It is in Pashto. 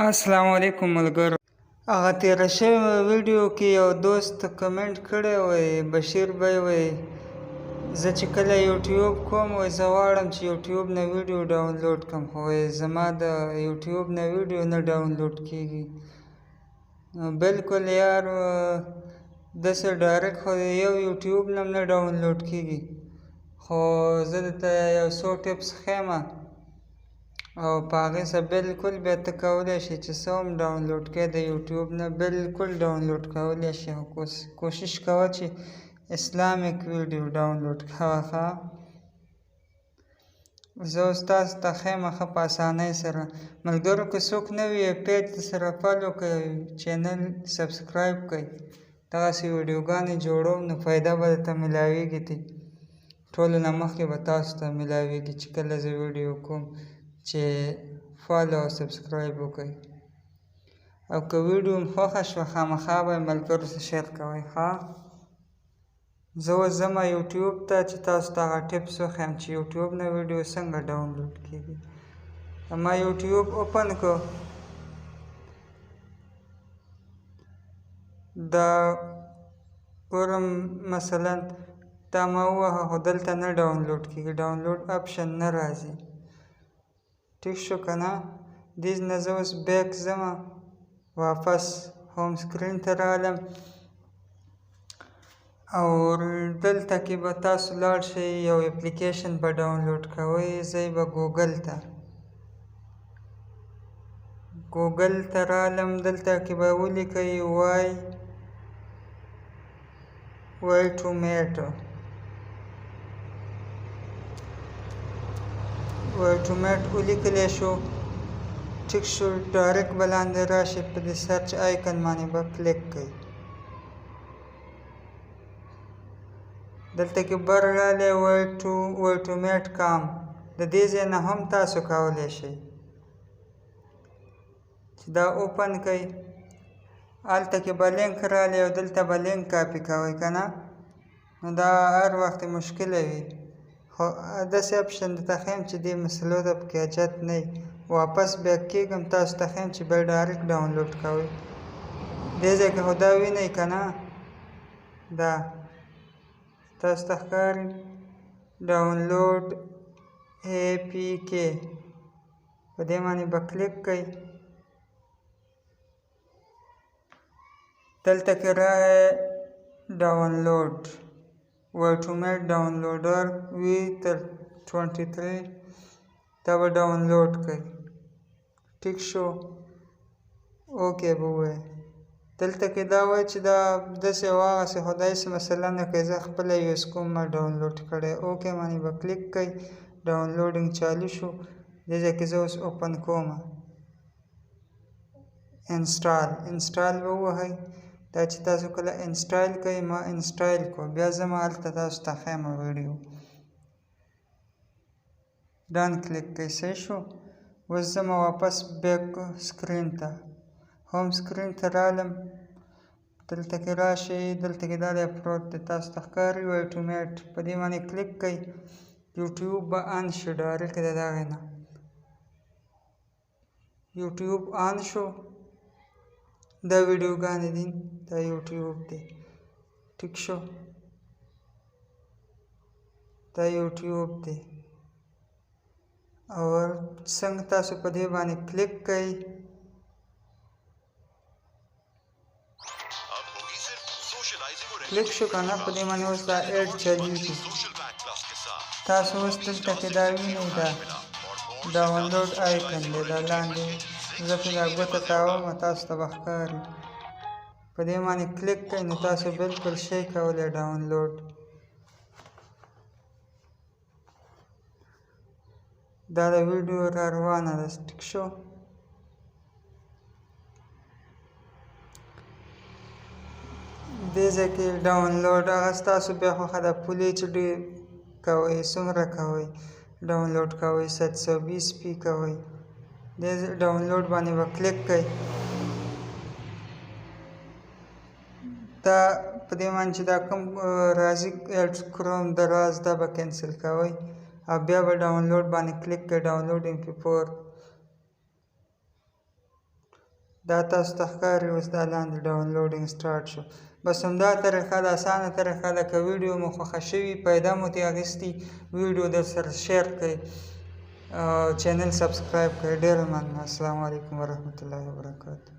السلام علیکم ملګرو. هغه تېره شوې ویډیو کې یو دوست کمنټ کړی وی، بشیر بی وی زه چې کله یوټیوب کوم وی زه غواړم چې یوټیوب نه ویډیو ډاونلوډ کړم، خو زما د یوټیوب نه ویډیو نه ډاونلوډ کېږي. بلکل یار داسې ډایرکټ خو یو یوټیوب نه هم نه ډاونلوډ کېږي، خو زه درته یو څو ټپس ښیم او په هغې سره بلکل بیا ته کولی شې چې څه هم ډاونلوډ کړې د یوټیوب نه بلکل ډاونلوډ کولی شې، خو کوشش کوه چې اسلامیک ویډیو ډاونلوډ کوه ښه. زه اوس تاسو ته ښیم ښه په اسانۍ سره. ملګرو که څوک نه وي پیج سره فالو کړئ، چینل سبسکرایب کړئ، دغسې ویډیوګانې جوړوم نو فایده به درته میلاویږي دي. ټولو نه مخکې به تاسو ته میلاویږي چې کله زه ویډیو کوم چې فالو او سبسکرایب وکړئ. او که ویډیو مو خوښه شوه خامخا به یې ملګرو سره شیر کوئ ښه. زه اوس ځمه یوټیوب ته چې تاسو ته هغه ټپس وښیم چې یوټیوب نه ویډیو څنګه ډاونلوډ کېږي. ما یوټیوب اوپن کړو، دا ګورم مثلا دا ما ووهه خو دلته نه ډاونلوډ کېږي، ډاونلوډ آپشن نه راځي. ټیک شو که نه. دې نه زه اوس بیک ځمه، واپس هوم سکرین ته رالم او دلته کې به تاسو لاړ شئ یو اپلیکیشن به ډاونلوډ کوئ. ځئ به ګوګل ته، ګوګل ته رالم، دلته کې به ولیکئ ویډیوډاونلوډ ولیکلی شو. ټیک شو، ډایرکټ به لاندې راشي، په دې سرچ آیکن باندې به کلیک کړئ. دلته کې بر رالی ویډیوډاونلوډ کام، د دې ځای نه هم تاسو کولی شئ چې دا اوپن کړئ. هلته کې به لینک رالی او دلته به لینک کاپي کوئ که نه، نو دا هر وخت مشکله وي، خو داسې اپشن درته ښیم چې دې مسلو ته پکې حاجت نه وي. واپس بیک کېږم، تاسو ته ښیم چې بیا ډایرکټ ډاونلوډ کوئ. دې ځای کې خو دا وینئ که نه، دا تاسو ته ښکاري ډاونلوډ اے پي کې، په دې باندې به کلیک کړئ. دلته کې راغی ډاونلوډ ویډیوډاونلوډ ډاونلوډر V23، دا به ډاونلوډ کړئ. ټیک شو، اوکې به ووایئ. دلته کې دا وایي چې دا داسې او هغسې، خو داسې مسله نه کوي، زه خپله یوز کوم ما ډاونلوډ کړی. اوکې باندې به کلیک کړئ، ډاونلوډینګ چالو شو. دې ځای کې زه اوس اوپن کوم، انسټال به ووهئ. دا چې تاسو کله انسټال کوئ، ما انسټال کړو، بیا ځمه هلته تاسو ته ښیم ویډیو ډن کلیک کړئ. صحیح شو. اوس ځمه واپس بیک سکرین ته، هوم سکرین ته رالم، دلته کې راشئ، دلته کې دا دی پروت دی، تاسو ته ښکاري ویډیوډاونلوډ، په دې باندې کلیک کړئ. یوټیوب به آن شي ډایرکټ د دغې نه، یوټیوب آن شو. دا ویډیوګانې دي، دا یوټیوب دی. ټیک شو، دا یوټیوب دی. او څنګه تاسو په دې باندې کلیک کړئ، کلیک شو که نه، په دې باندې اوس دا ایډ چلیږي. تاسو اوس دلته کې دا وینئ، دا ډاونلوډ آیکن دی، دا لاندې زه پرې دا ګوته تاوم، تاسو ته به ښکاري. په دې باندې کلیک کړئ نو تاسو بلکل شئ کولی ډاونلوډ. دا د ویډیو را روانه ده. ټیک شو. دې ځای کې ډاونلوډ هغه ستاسو بیا خوښه ده، فل ایچ ډي کوئ، څومره کوئ ډاونلوډ کوئ، 720p کوئ. دې ډاونلوډ باندې به کلیک کړئ. دا په دې باندې چې دا کوم راځي ایډ کروم دراز، دا به کینسل کوئ او بیا به ډاونلوډ باندې کلیک کړئ، ډاونلوډ MP4 دا تاسو ته ښکاري اوس دا لاندې ډاونلوډینګ سټارټ شو. بس همدا طریقه ده، اسانه طریقه ده. که ویډیو مو خوښه شوي، پیدا مو ترې اخیستي، ویډیو در سره شیر کړئ، چینل سبسکرایب کړئ. ډېره مننه. السلام علیکم ورحمة الله وبرکاته.